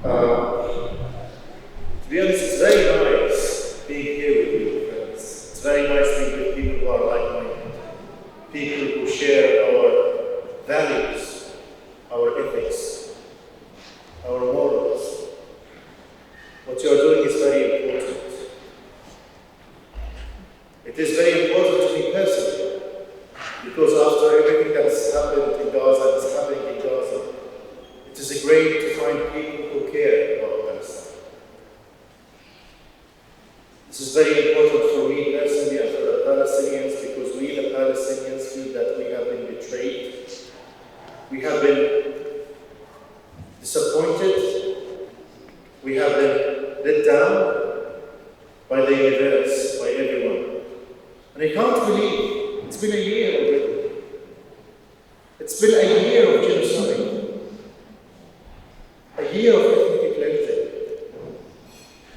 To be honest, it's very nice being here with you, friends. It's very nice being with people who are like-minded, people who share our values, our ethics, our morals. What you are doing is very important. It is very important to me personally, because after everything that has happened in Gaza and is happening in Gaza, it is great to find people who care about Palestine. This is very important for me personally and for the Palestinians, because we, the Palestinians, feel that we have been betrayed. We have been disappointed. We have been let down by the universe, by everyone. And I can't believe it's been a year already. It's been a year of genocide, a year of ethnic cleansing,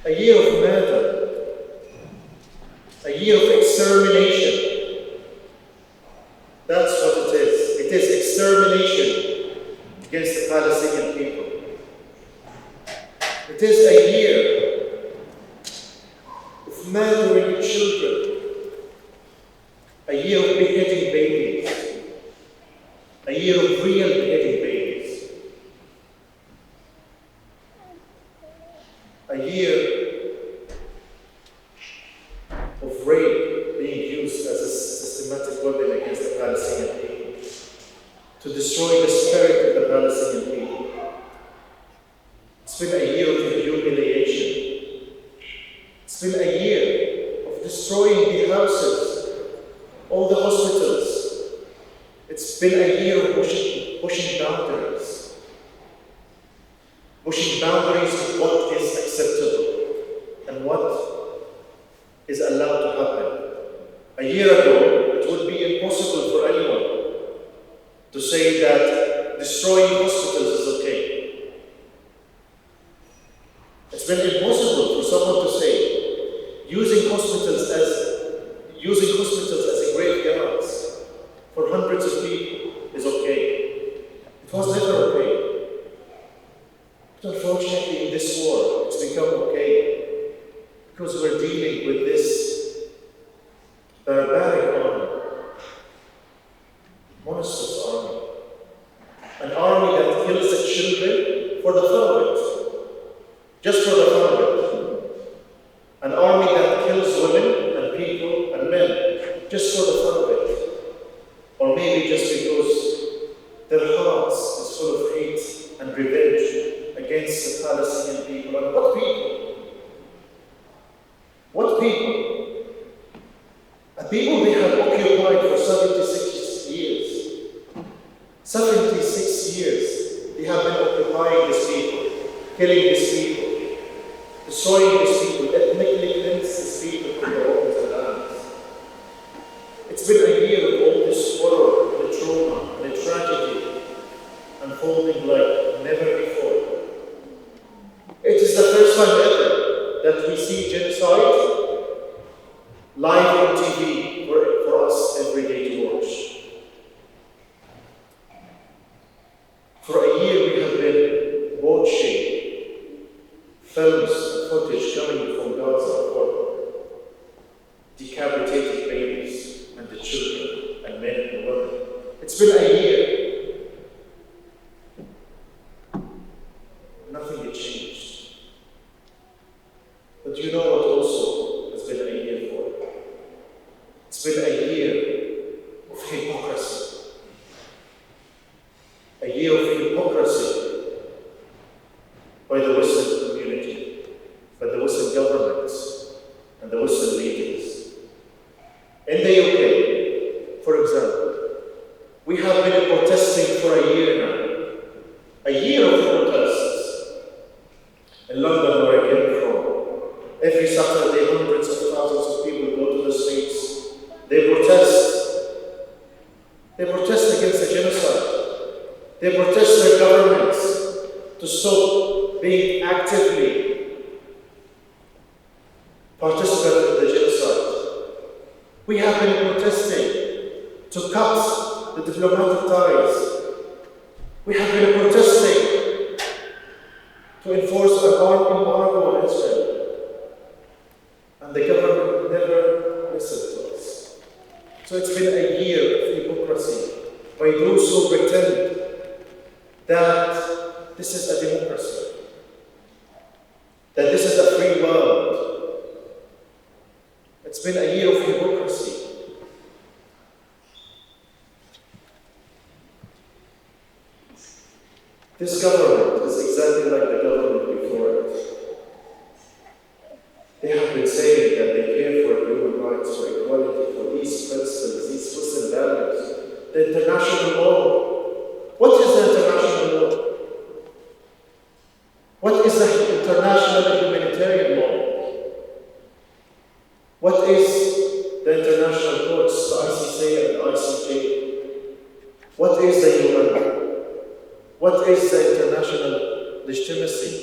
a year of murder, a year of extermination. That's what it is. It is extermination against the Palestinian people. It is a year of murdering children, a year of beheading babies, a year of real beheading babies, a year of rape being used as a systematic weapon against the Palestinian people, to destroy the spirit of the Palestinian people. It's been a year of humiliation. It's been a year of destroying the houses, all the hospitals. It's been a year of pushing boundaries. Pushing boundaries of what is acceptable and what is allowed to happen. A year ago, it would be impossible for anyone to say that destroying hospitals is okay. It's been impossible for someone to say using hospitals as a graveyards for hundreds of people is okay. It was never okay. But unfortunately, in this war, it's become okay, because we're dealing with this barbaric army, monstrous army, an army that kills the children for the fun of it, just for the fun of it, an army that kills women and people and men just for the fun of it, or maybe just because their hearts is full of hate and revenge against the Palestinian people. And what people? What people? A people they have occupied for 76 years. 76 years they have been occupying these people, killing these people, destroying these people, ethnically cleansing these people from their homes and lands. It's been a year of all this horror, the trauma, and the tragedy unfolding like never before. It is the first time ever that we see genocide live on TV for us every day to watch. For a year we have been watching films and footage coming from Gaza for decapitated babies and the children and men and women. It's been a year. Nothing had changed. But you know what also has been a year for? It's been a year of hypocrisy. A year of hypocrisy by the Western community, by the Western governments, and the Western leaders. In the UK, for example, we have been protesting for a year now. A year of protests. In London, where I came from, every Saturday, hundreds of thousands of people go to the streets. They protest. They protest against the genocide. They protest their governments to stop being actively participants in the genocide. We have been protesting to cut the diplomatic ties. We have been protesting to enforce an armed embargo on Israel. And the government never listened to us. So it's been a year of hypocrisy by those who pretend that this is a democracy, that this is a free world. It's been a year of hypocrisy. This government is exactly like the government before it. They have been saying that they care for human rights, for equality, for these principles, these Western values, the international law. What is the international law? What is the international humanitarian law? What is the international courts, the ICC and the ICJ? What is the UN? What is the international legitimacy?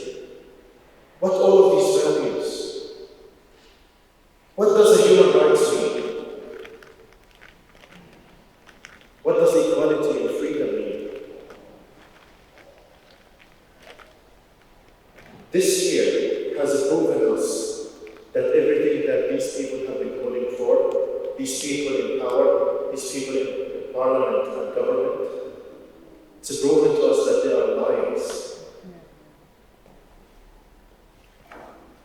What all of these values? What does the human rights mean? What does equality and freedom mean? This year has proven us that everything that these people have been calling for, these people in power, these people in parliament and government, it's proven to us that they are liars.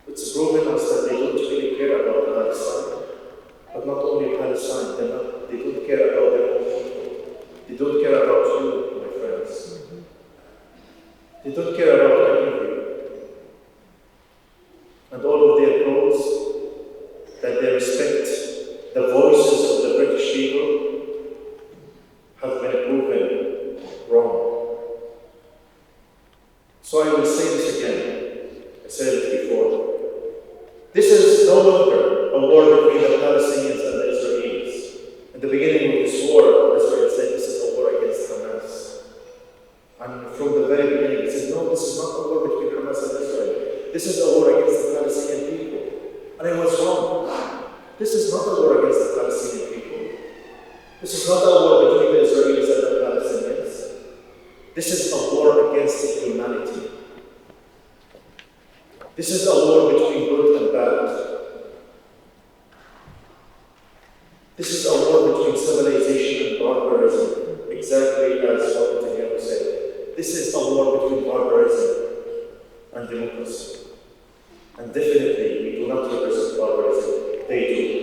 It's proven us that they don't really care about Palestine, but not only Palestine, they don't care about their own people. They don't care about you, my friends. They don't care about any of you. And all of their goals, that they respect the voices of the British people, have been proven wrong. So I will say this again. I said it before. This is no longer a war between the Palestinians and the Israelis. At the beginning of this war, Israel said this is a war against Hamas. And from the very beginning, it said, no, this is not a war between Hamas and Israel. This is a war against the Palestinian people. And I was wrong. This is not a war against the Palestinian people. This is not a war between the Israelis and the Palestinians. This is a war against humanity. This is a war between good and bad. This is a war between civilization and barbarism, exactly as what Netanyahu said. This is a war between barbarism and democracy. And definitely, we do not represent barbarism. They do.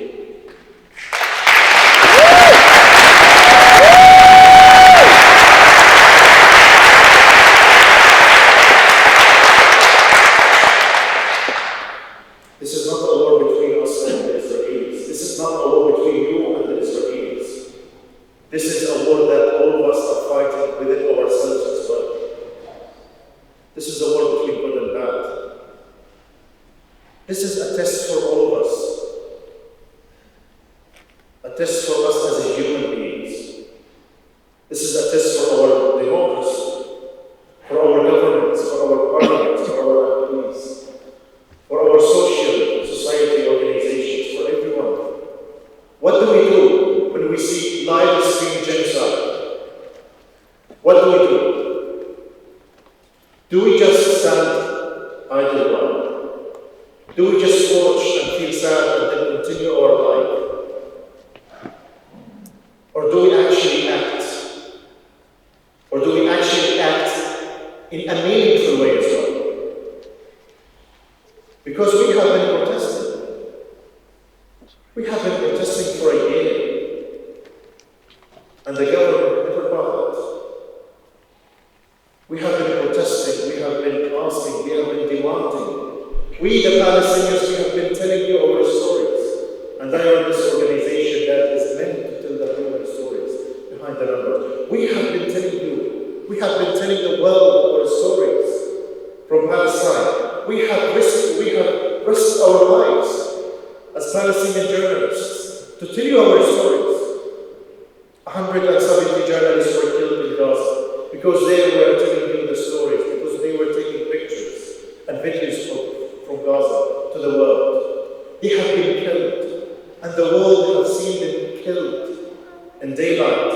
This is not a war between us and the Israelis. This is not a war between you and the Israelis. This is a war that all of us are fighting within ourselves as well. This is a war between good and bad. This is a test for all of us. A test for us as a human beings. This is a test for our democracy, for our governments, for our parliaments, for our MPs, for our social society organizations, for everyone. What do we do when we see live stream genocide? What do we do? Do we just stand idle by? Do we just watch and feel sad and then continue our life? Or do we actually act? Or do we actually act in a meaningful way as well? Because we have been protesting. We have been protesting for a year. And the government never bothered. We have been protesting, we have been asking, we have been demanding. We, the Palestinians, we have been telling you our stories. And I run this organization that is meant to tell the human stories behind the numbers. We have been telling you, we have been telling the world our stories from Palestine. We have risked our lives as Palestinian journalists to tell you our stories. 170 journalists were killed in Gaza because they were telling you the stories, because they were taking pictures and videos from Gaza to the world. They have been killed, and the world has seen them killed in daylight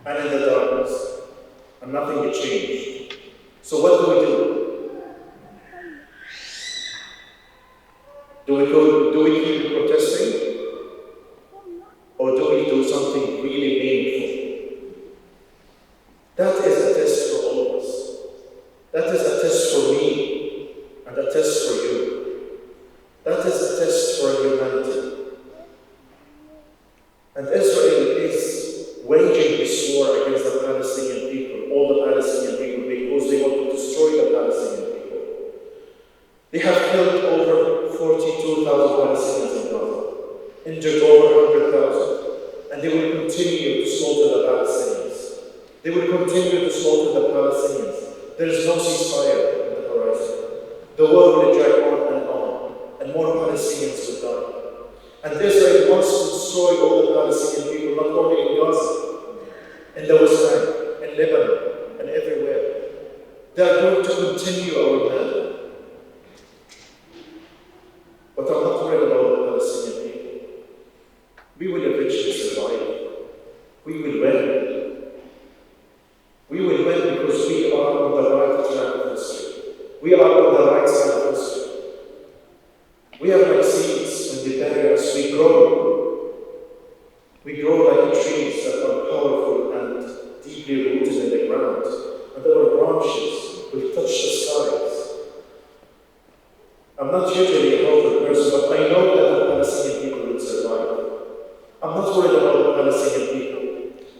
and in the darkness, and nothing had changed. So what do we do? Do we keep protesting? Or do we do something really meaningful? That is a test for all of us. That is a test for me and a test for you. That is a test for humanity. And Israel is waging this war against the Palestinian people, all the Palestinian people, because they want to destroy the Palestinian people. They have killed over 42,000 Palestinians in Gaza, injured over 100,000, and they will continue to slaughter the Palestinians. They will continue to slaughter the Palestinians. There is no ceasefire on the horizon. The war will drag on, and more Palestinians will die. And Israel wants to destroy all the Palestinian people, not only in Gaza, in the West Bank, in Lebanon, and everywhere. They are going to continue our murder. But I'm not worried about the Palestinian people. We will eventually survive. We will win. We will win because we are on the right track of history. We are on the right side of history. We are like seeds. When they bury us, we grow. We grow like trees that are powerful and deeply rooted in the ground. And our branches will touch the skies. I'm not usually a hopeful person, but I know that the Palestinian people will survive. I'm not worried about the Palestinian people,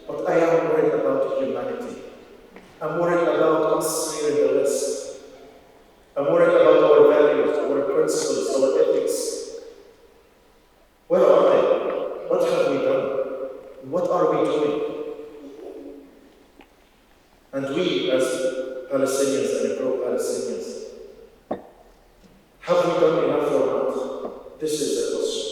but I am worried about humanity. I'm worried about us here in the West. I'm worried about our values, our principles, our ethics. Where are they? What have we done? What are we doing? And we, as Palestinians and pro-Palestinians, have we done enough or not? This is the question.